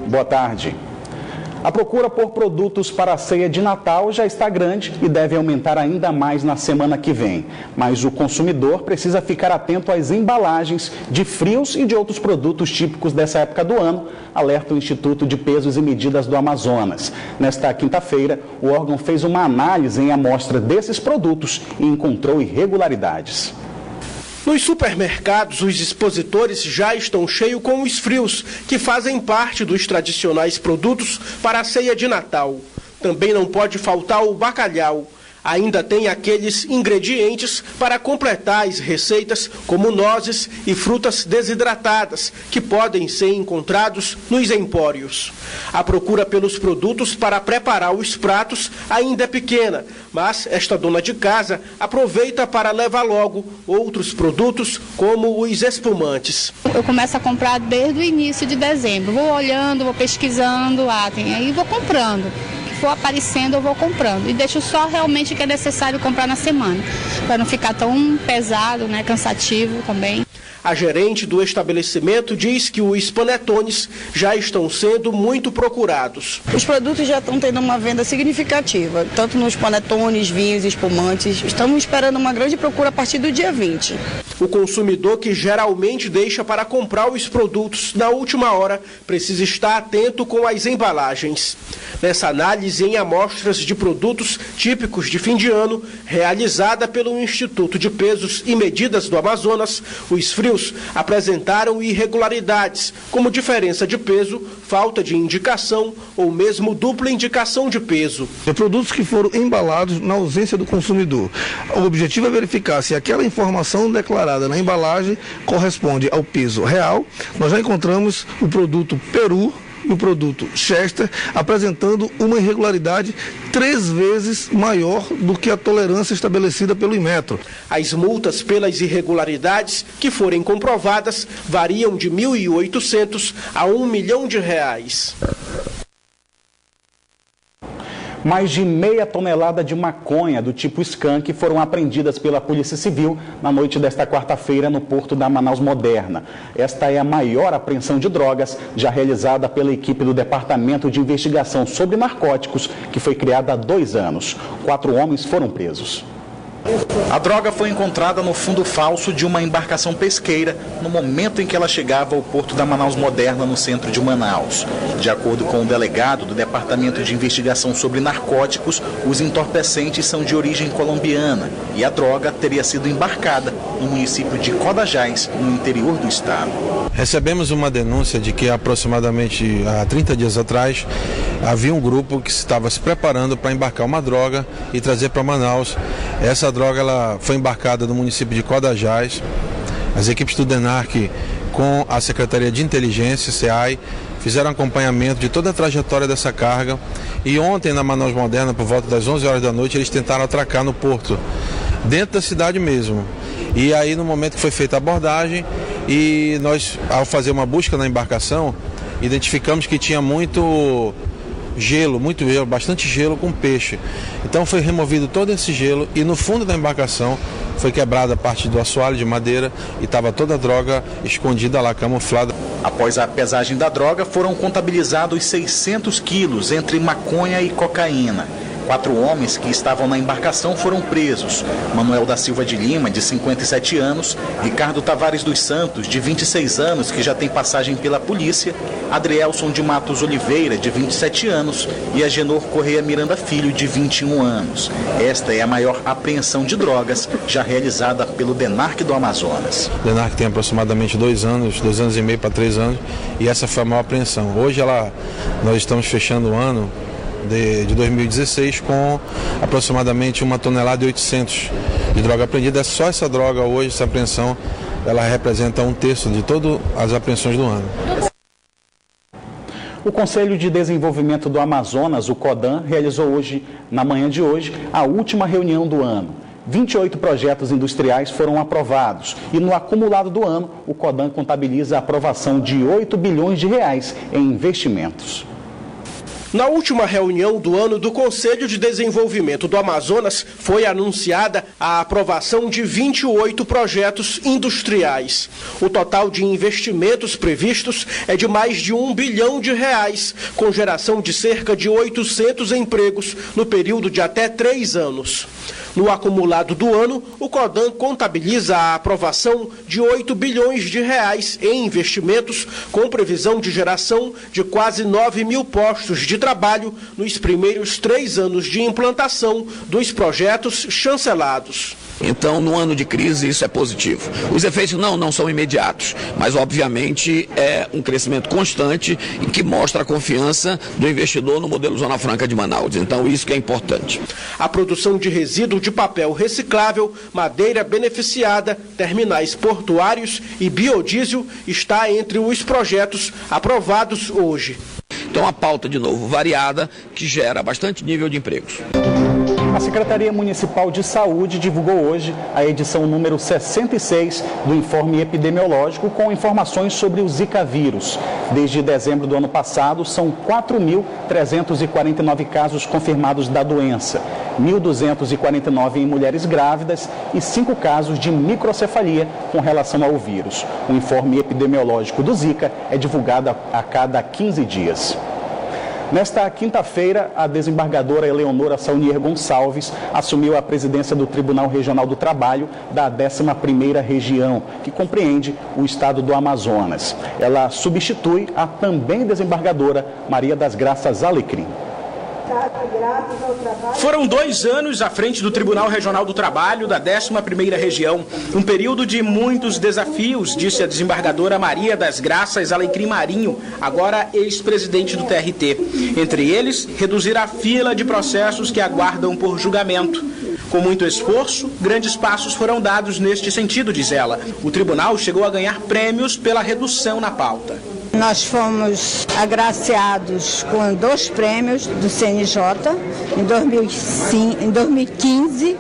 Boa tarde. A procura por produtos para a ceia de Natal já está grande e deve aumentar ainda mais na semana que vem. Mas o consumidor precisa ficar atento às embalagens de frios e de outros produtos típicos dessa época do ano, alerta o Instituto de Pesos e Medidas do Amazonas. Nesta quinta-feira, o órgão fez uma análise em amostra desses produtos e encontrou irregularidades. Nos supermercados, os expositores já estão cheios com os frios, que fazem parte dos tradicionais produtos para a ceia de Natal. Também não pode faltar o bacalhau. Ainda tem aqueles ingredientes para completar as receitas, como nozes e frutas desidratadas, que podem ser encontrados nos empórios. A procura pelos produtos para preparar os pratos ainda é pequena, mas esta dona de casa aproveita para levar logo outros produtos, como os espumantes. Eu começo a comprar desde o início de dezembro. Vou olhando, vou pesquisando, aí vou comprando. For aparecendo, eu vou comprando. E deixo só realmente o que é necessário comprar na semana, para não ficar tão pesado, cansativo também. A gerente do estabelecimento diz que os panetones já estão sendo muito procurados. Os produtos já estão tendo uma venda significativa, tanto nos panetones, vinhos e espumantes. Estamos esperando uma grande procura a partir do dia 20. O consumidor que geralmente deixa para comprar os produtos na última hora precisa estar atento com as embalagens. Nessa análise em amostras de produtos típicos de fim de ano, realizada pelo Instituto de Pesos e Medidas do Amazonas, os frios apresentaram irregularidades, como diferença de peso, falta de indicação ou mesmo dupla indicação de peso. Produtos que foram embalados na ausência do consumidor. O objetivo é verificar se aquela informação declarada na embalagem corresponde ao peso real. Nós já encontramos o produto Peru e o produto Chester apresentando uma irregularidade 3 vezes maior do que a tolerância estabelecida pelo Inmetro. As multas pelas irregularidades que forem comprovadas variam de R$ 1.800 a R$ 1 milhão. Mais de meia tonelada de maconha do tipo skunk foram apreendidas pela Polícia Civil na noite desta quarta-feira no porto da Manaus Moderna. Esta é a maior apreensão de drogas já realizada pela equipe do Departamento de Investigação sobre Narcóticos, que foi criada há 2 anos. 4 homens foram presos. A droga foi encontrada no fundo falso de uma embarcação pesqueira no momento em que ela chegava ao porto da Manaus Moderna, no centro de Manaus. De acordo com o delegado do Departamento de Investigação sobre Narcóticos, os entorpecentes são de origem colombiana e a droga teria sido embarcada no município de Codajás, no interior do estado. Recebemos uma denúncia de que aproximadamente há 30 dias atrás havia um grupo que estava se preparando para embarcar uma droga e trazer para Manaus. Essa droga ela foi embarcada no município de Codajás. As equipes do DENARC com a Secretaria de Inteligência, SEAI, fizeram acompanhamento de toda a trajetória dessa carga e ontem na Manaus Moderna, por volta das 11 horas da noite, eles tentaram atracar no porto, dentro da cidade mesmo. E aí no momento que foi feita a abordagem e nós, ao fazer uma busca na embarcação, identificamos que tinha muito gelo, bastante gelo com peixe. Então foi removido todo esse gelo e no fundo da embarcação foi quebrada a parte do assoalho de madeira e estava toda a droga escondida lá, camuflada. Após a pesagem da droga, foram contabilizados 600 quilos entre maconha e cocaína. 4 homens que estavam na embarcação foram presos. Manuel da Silva de Lima, de 57 anos, Ricardo Tavares dos Santos, de 26 anos, que já tem passagem pela polícia, Adrielson de Matos Oliveira, de 27 anos, e Agenor Correia Miranda Filho, de 21 anos. Esta é a maior apreensão de drogas já realizada pelo DENARC do Amazonas. O DENARC tem aproximadamente 2 anos e meio para 3 anos, e essa foi a maior apreensão. Hoje nós estamos fechando o ano de 2016 com aproximadamente 1,8 toneladas de droga apreendida. Só essa droga hoje, essa apreensão, ela representa 1/3 de todas as apreensões do ano. O Conselho de Desenvolvimento do Amazonas, o CODAM, realizou hoje, na manhã de hoje, a última reunião do ano. 28 projetos industriais foram aprovados e no acumulado do ano, o CODAM contabiliza a aprovação de R$ 8 bilhões em investimentos. Na última reunião do ano do Conselho de Desenvolvimento do Amazonas, foi anunciada a aprovação de 28 projetos industriais. O total de investimentos previstos é de mais de R$1 bilhão, com geração de cerca de 800 empregos no período de até 3 anos. No acumulado do ano, o CODAN contabiliza a aprovação de R$8 bilhões em investimentos, com previsão de geração de quase 9 mil postos de trabalho nos primeiros 3 anos de implantação dos projetos chancelados. Então, no ano de crise, isso é positivo. Os efeitos não são imediatos, mas obviamente é um crescimento constante e que mostra a confiança do investidor no modelo Zona Franca de Manaus. Então, isso que é importante. A produção de resíduo de papel reciclável, madeira beneficiada, terminais portuários e biodiesel está entre os projetos aprovados hoje. Então, a pauta, de novo, variada, que gera bastante nível de empregos. A Secretaria Municipal de Saúde divulgou hoje a edição número 66 do informe epidemiológico com informações sobre o Zika vírus. Desde dezembro do ano passado, são 4.349 casos confirmados da doença, 1.249 em mulheres grávidas e 5 casos de microcefalia com relação ao vírus. O informe epidemiológico do Zika é divulgado a cada 15 dias. Nesta quinta-feira, a desembargadora Eleonora Saunier Gonçalves assumiu a presidência do Tribunal Regional do Trabalho da 11ª Região, que compreende o estado do Amazonas. Ela substitui a também desembargadora Maria das Graças Alecrim. Foram 2 anos à frente do Tribunal Regional do Trabalho da 11ª Região. Um período de muitos desafios, disse a desembargadora Maria das Graças Alecrim Marinho, agora ex-presidente do TRT. Entre eles, reduzir a fila de processos que aguardam por julgamento. Com muito esforço, grandes passos foram dados neste sentido, diz ela. O tribunal chegou a ganhar prêmios pela redução na pauta. Nós fomos agraciados com 2 prêmios do CNJ, em 2015,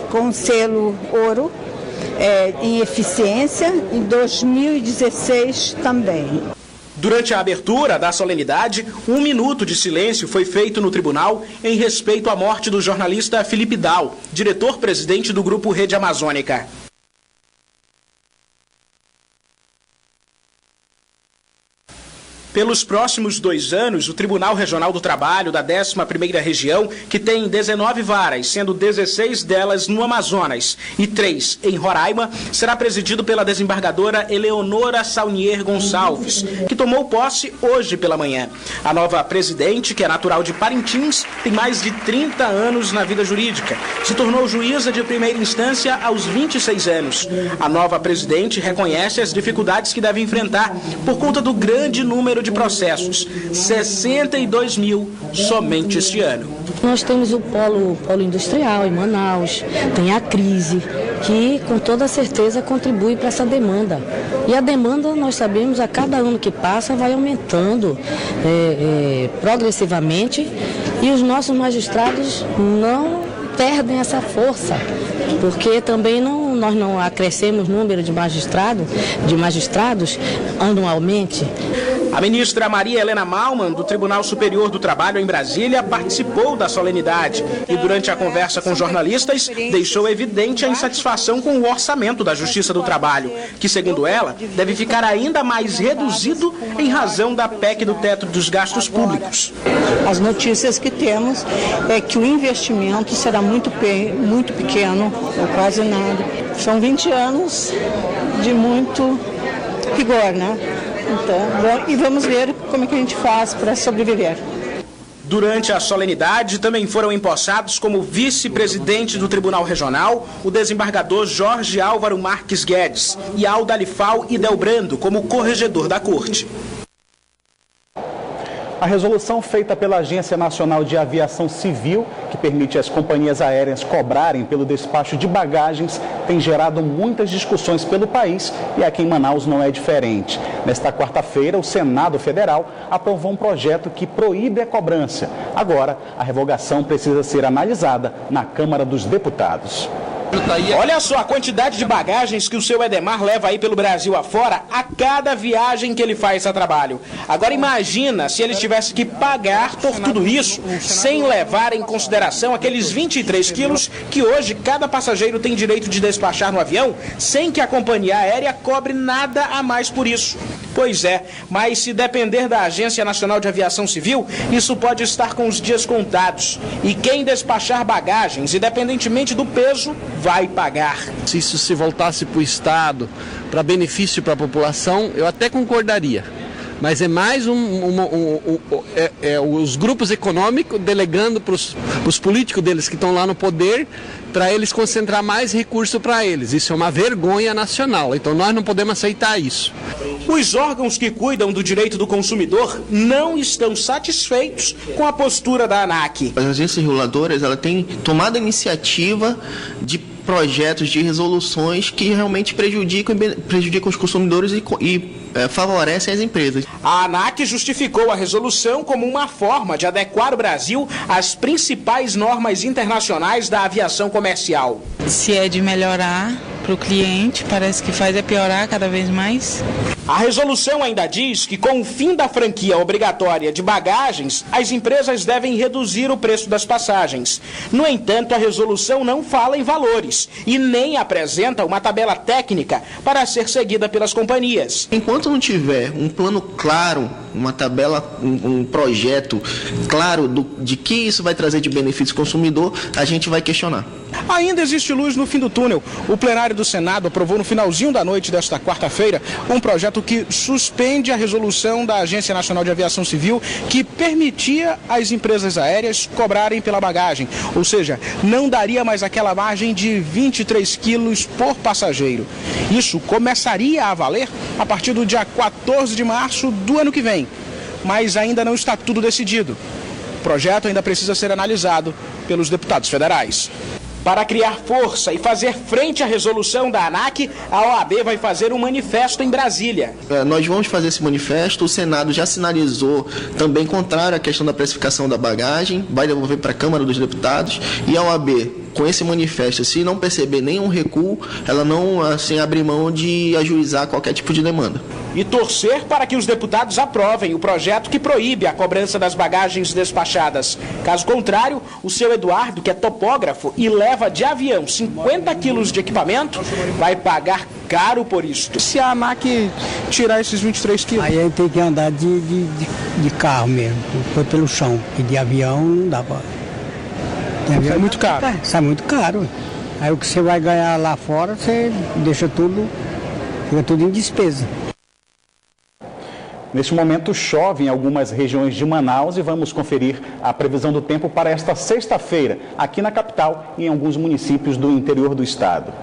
com o selo Ouro, em eficiência, em 2016 também. Durante a abertura da solenidade, 1 minuto de silêncio foi feito no tribunal em respeito à morte do jornalista Felipe Dal, diretor-presidente do Grupo Rede Amazônica. Pelos próximos 2 anos, o Tribunal Regional do Trabalho da 11ª Região, que tem 19 varas, sendo 16 delas no Amazonas e 3 em Roraima, será presidido pela desembargadora Eleonora Saunier Gonçalves, que tomou posse hoje pela manhã. A nova presidente, que é natural de Parintins, tem mais de 30 anos na vida jurídica. Se tornou juíza de primeira instância aos 26 anos. A nova presidente reconhece as dificuldades que deve enfrentar por conta do grande número de processos, 62 mil somente este ano. Nós temos o polo industrial em Manaus, tem a crise, que com toda certeza contribui para essa demanda. E a demanda, nós sabemos, a cada ano que passa vai aumentando progressivamente, e os nossos magistrados não perdem essa força, porque também nós não acrescemos número de magistrados anualmente. A ministra Maria Helena Malman, do Tribunal Superior do Trabalho em Brasília, participou da solenidade e, durante a conversa com jornalistas, deixou evidente a insatisfação com o orçamento da Justiça do Trabalho, que, segundo ela, deve ficar ainda mais reduzido em razão da PEC do teto dos gastos públicos. As notícias que temos é que o investimento será muito pequeno, ou quase nada. São 20 anos de muito rigor, né? Então, e vamos ver como é que a gente faz para sobreviver. Durante a solenidade, também foram empossados como vice-presidente do Tribunal Regional o desembargador Jorge Álvaro Marques Guedes e Aldalifal Idelbrando como corregedor da Corte. A resolução feita pela Agência Nacional de Aviação Civil, que permite às companhias aéreas cobrarem pelo despacho de bagagens, tem gerado muitas discussões pelo país e aqui em Manaus não é diferente. Nesta quarta-feira, o Senado Federal aprovou um projeto que proíbe a cobrança. Agora, a revogação precisa ser analisada na Câmara dos Deputados. Olha só a quantidade de bagagens que o seu Edemar leva aí pelo Brasil afora a cada viagem que ele faz a trabalho. Agora imagina se ele tivesse que pagar por tudo isso, sem levar em consideração aqueles 23 quilos que hoje cada passageiro tem direito de despachar no avião, sem que a companhia aérea cobre nada a mais por isso. Pois é, mas se depender da Agência Nacional de Aviação Civil, isso pode estar com os dias contados. E quem despachar bagagens, independentemente do peso, vai pagar. Se isso se voltasse para o Estado, para benefício para a população, eu até concordaria. Mas é mais os grupos econômicos delegando para os políticos deles que estão lá no poder, para eles concentrar mais recursos para eles. Isso é uma vergonha nacional, então nós não podemos aceitar isso. Os órgãos que cuidam do direito do consumidor não estão satisfeitos com a postura da ANAC. As agências reguladoras têm tomado a iniciativa de projetos de resoluções que realmente prejudicam os consumidores e favorecem as empresas. A ANAC justificou a resolução como uma forma de adequar o Brasil às principais normas internacionais da aviação comercial. Se é de melhorar para o cliente, parece que faz piorar cada vez mais. A resolução ainda diz que com o fim da franquia obrigatória de bagagens, as empresas devem reduzir o preço das passagens. No entanto, a resolução não fala em valores e nem apresenta uma tabela técnica para ser seguida pelas companhias. Enquanto não tiver um plano claro, uma tabela, um projeto claro de que isso vai trazer de benefício ao consumidor, a gente vai questionar. Ainda existe luz no fim do túnel. O plenário do Senado aprovou no finalzinho da noite desta quarta-feira um projeto que suspende a resolução da Agência Nacional de Aviação Civil que permitia às empresas aéreas cobrarem pela bagagem. Ou seja, não daria mais aquela margem de 23 quilos por passageiro. Isso começaria a valer a partir do dia 14 de março do ano que vem. Mas ainda não está tudo decidido. O projeto ainda precisa ser analisado pelos deputados federais. Para criar força e fazer frente à resolução da ANAC, a OAB vai fazer um manifesto em Brasília. Nós vamos fazer esse manifesto, o Senado já sinalizou também contrário à questão da precificação da bagagem, vai devolver para a Câmara dos Deputados, e a OAB, com esse manifesto, se não perceber nenhum recuo, ela não abre mão de ajuizar qualquer tipo de demanda. E torcer para que os deputados aprovem o projeto que proíbe a cobrança das bagagens despachadas. Caso contrário, o seu Eduardo, que é topógrafo e leva de avião 50 quilos de equipamento, vai pagar caro por isto. Se a ANAC tirar esses 23 quilos... Aí tem que andar de carro mesmo, foi pelo chão, e de avião não dá para... É muito caro. Sai muito caro. Aí o que você vai ganhar lá fora, você deixa tudo, fica tudo em despesa. Neste momento chove em algumas regiões de Manaus e vamos conferir a previsão do tempo para esta sexta-feira, aqui na capital e em alguns municípios do interior do estado.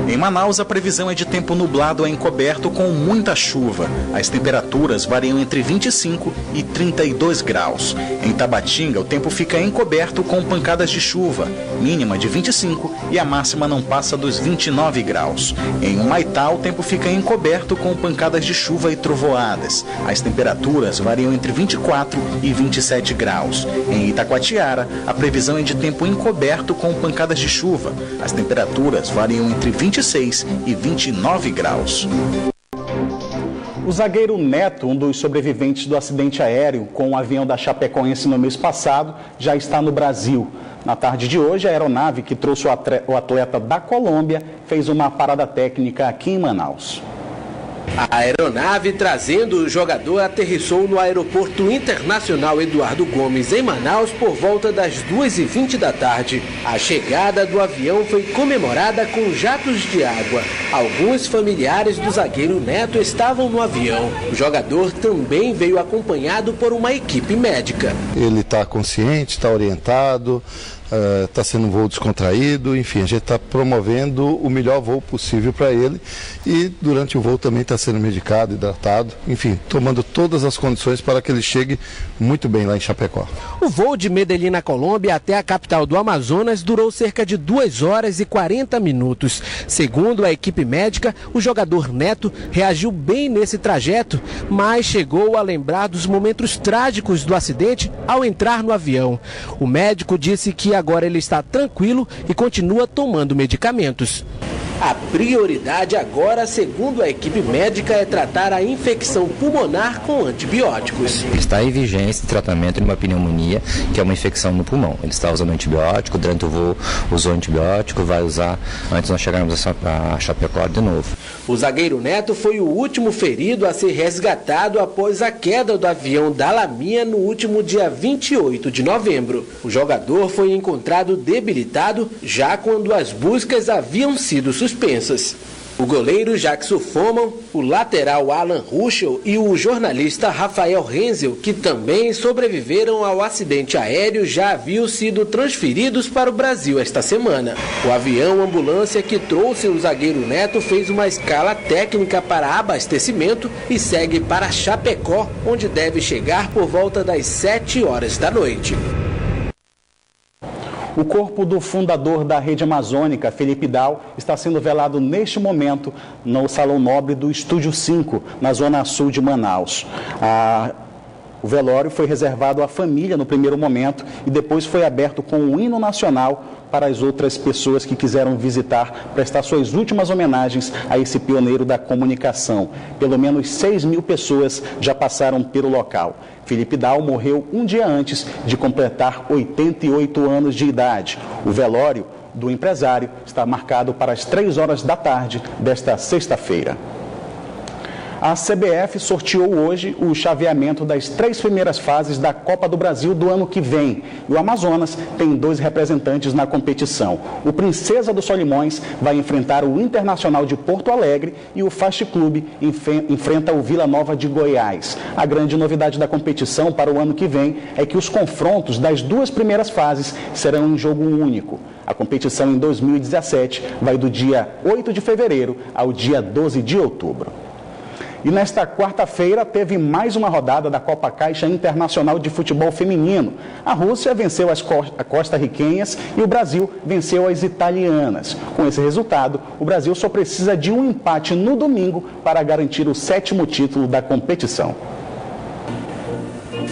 Em Manaus, a previsão é de tempo nublado a encoberto com muita chuva. As temperaturas variam entre 25 e 32 graus. Em Tabatinga, o tempo fica encoberto com pancadas de chuva, mínima de 25 e a máxima não passa dos 29 graus. Em Humaitá, o tempo fica encoberto com pancadas de chuva e trovoadas. As temperaturas variam entre 24 e 27 graus. Em Itacoatiara, a previsão é de tempo encoberto com pancadas de chuva. As temperaturas variam entre 26 e 29 graus. O zagueiro Neto, um dos sobreviventes do acidente aéreo com o avião da Chapecoense no mês passado, já está no Brasil. Na tarde de hoje, a aeronave que trouxe o atleta da Colômbia fez uma parada técnica aqui em Manaus. A aeronave trazendo o jogador aterrissou no Aeroporto Internacional Eduardo Gomes, em Manaus, por volta das 2h20 da tarde. A chegada do avião foi comemorada com jatos de água. Alguns familiares do zagueiro Neto estavam no avião. O jogador também veio acompanhado por uma equipe médica. Ele está consciente, está orientado, está sendo um voo descontraído, enfim, a gente está promovendo o melhor voo possível para ele e durante o voo também está sendo medicado, hidratado, enfim, tomando todas as condições para que ele chegue muito bem lá em Chapecó. O voo de Medellín, na Colômbia, até a capital do Amazonas durou cerca de 2 horas e 40 minutos. Segundo a equipe médica, o jogador Neto reagiu bem nesse trajeto, mas chegou a lembrar dos momentos trágicos do acidente ao entrar no avião. O médico disse que agora ele está tranquilo e continua tomando medicamentos. A prioridade agora, segundo a equipe médica, é tratar a infecção pulmonar com antibióticos. Está em vigência o tratamento de uma pneumonia, que é uma infecção no pulmão. Ele está usando antibiótico, durante o voo usou antibiótico, vai usar antes de nós chegarmos a Chapecó de novo. O zagueiro Neto foi o último ferido a ser resgatado após a queda do avião da Laminha no último dia 28 de novembro. O jogador foi encontrado debilitado já quando as buscas haviam sido suspensas. O goleiro Jackson Foman, o lateral Alan Ruschel e o jornalista Rafael Renzel, que também sobreviveram ao acidente aéreo, já haviam sido transferidos para o Brasil esta semana. O avião ambulância que trouxe o zagueiro Neto fez uma escala técnica para abastecimento e segue para Chapecó, onde deve chegar por volta das 7 horas da noite. O corpo do fundador da Rede Amazônica, Felipe Dal, está sendo velado neste momento no Salão Nobre do Estúdio 5, na zona sul de Manaus. O velório foi reservado à família no primeiro momento e depois foi aberto com o hino nacional para as outras pessoas que quiseram visitar, prestar suas últimas homenagens a esse pioneiro da comunicação. Pelo menos 6.000 pessoas já passaram pelo local. Felipe Dal morreu um dia antes de completar 88 anos de idade. O velório do empresário está marcado para as 3 horas da tarde desta sexta-feira. A CBF sorteou hoje o chaveamento das 3 primeiras fases da Copa do Brasil do ano que vem. E o Amazonas tem 2 representantes na competição. O Princesa dos Solimões vai enfrentar o Internacional de Porto Alegre e o Fast Clube enfrenta o Vila Nova de Goiás. A grande novidade da competição para o ano que vem é que os confrontos das 2 primeiras fases serão em jogo único. A competição em 2017 vai do dia 8 de fevereiro ao dia 12 de outubro. E nesta quarta-feira teve mais uma rodada da Copa Caixa Internacional de Futebol Feminino. A Rússia venceu as costarriquenhas e o Brasil venceu as italianas. Com esse resultado, o Brasil só precisa de um empate no domingo para garantir o 7º título da competição.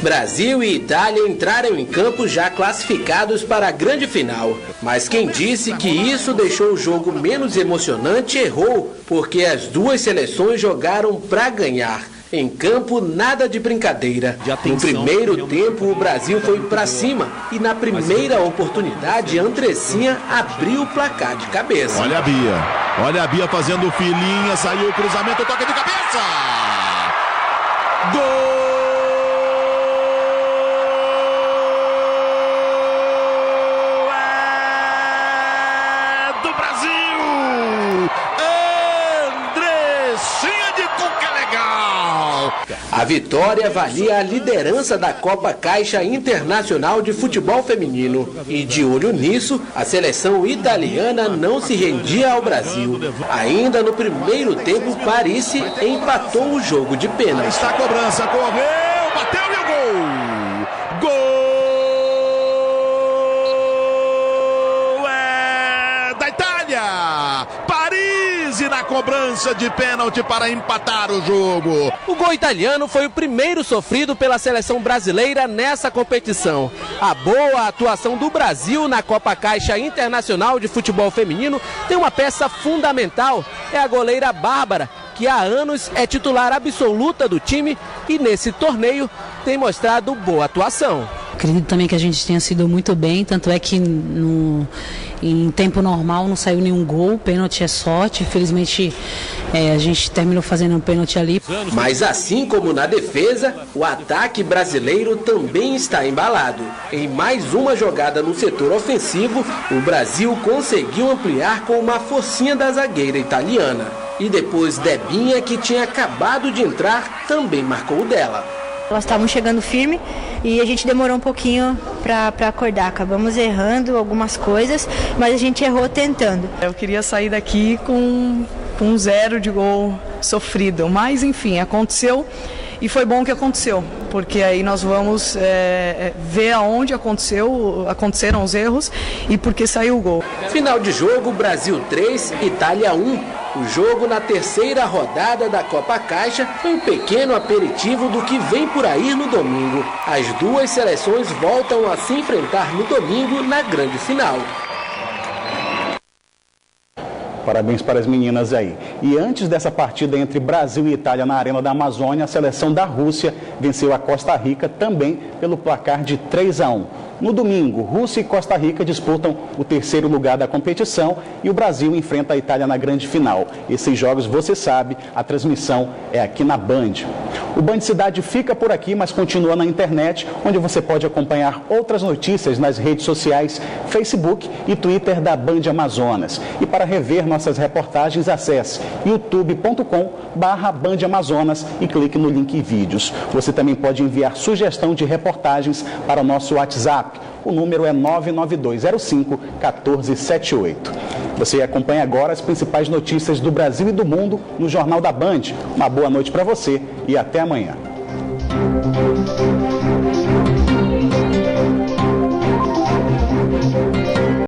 Brasil e Itália entraram em campo já classificados para a grande final. Mas quem disse que isso deixou o jogo menos emocionante errou, porque as 2 seleções jogaram para ganhar. Em campo, nada de brincadeira. No primeiro tempo, o Brasil foi para cima e na primeira oportunidade, Andressinha abriu o placar de cabeça. Olha a Bia fazendo filinha, saiu o cruzamento, toque de cabeça! Gol! A vitória valia a liderança da Copa Caixa Internacional de Futebol Feminino. E de olho nisso, a seleção italiana não se rendia ao Brasil. Ainda no primeiro tempo, Parisi empatou o jogo de pênalti. Está a cobrança, correu, bateu e o gol! Gol é da Itália! Parisi na cobrança de pênalti para empatar o jogo. O gol italiano foi o primeiro sofrido pela seleção brasileira nessa competição. A boa atuação do Brasil na Copa Caixa Internacional de Futebol Feminino tem uma peça fundamental, é a goleira Bárbara, que há anos é titular absoluta do time e nesse torneio tem mostrado boa atuação. Acredito também que a gente tenha sido muito bem, tanto é que em tempo normal não saiu nenhum gol, pênalti é sorte, infelizmente a gente terminou fazendo um pênalti ali. Mas assim como na defesa, o ataque brasileiro também está embalado. Em mais uma jogada no setor ofensivo, o Brasil conseguiu ampliar com uma forcinha da zagueira italiana. E depois Debinha, que tinha acabado de entrar, também marcou o dela. Elas estavam chegando firme e a gente demorou um pouquinho para acordar. Acabamos errando algumas coisas, mas a gente errou tentando. Eu queria sair daqui com 0 de gol sofrido, mas enfim, aconteceu e foi bom que aconteceu, porque aí nós vamos ver aonde aconteceram os erros e por que saiu o gol. Final de jogo, Brasil 3, Itália 1. O jogo na terceira rodada da Copa Caixa é um pequeno aperitivo do que vem por aí no domingo. As duas seleções voltam a se enfrentar no domingo na grande final. Parabéns para as meninas aí. E antes dessa partida entre Brasil e Itália na Arena da Amazônia, a seleção da Rússia venceu a Costa Rica também pelo placar de 3-1. No domingo, Rússia e Costa Rica disputam o terceiro lugar da competição e o Brasil enfrenta a Itália na grande final. Esses jogos, você sabe, a transmissão é aqui na Band. O Band Cidade fica por aqui, mas continua na internet, onde você pode acompanhar outras notícias nas redes sociais, Facebook e Twitter da Band Amazonas. E para rever nossas reportagens, acesse youtube.com/Band Amazonas e clique no link vídeos. Você também pode enviar sugestão de reportagens para o nosso WhatsApp. O número é 99205-1478. Você acompanha agora as principais notícias do Brasil e do mundo no Jornal da Band. Uma boa noite para você e até amanhã.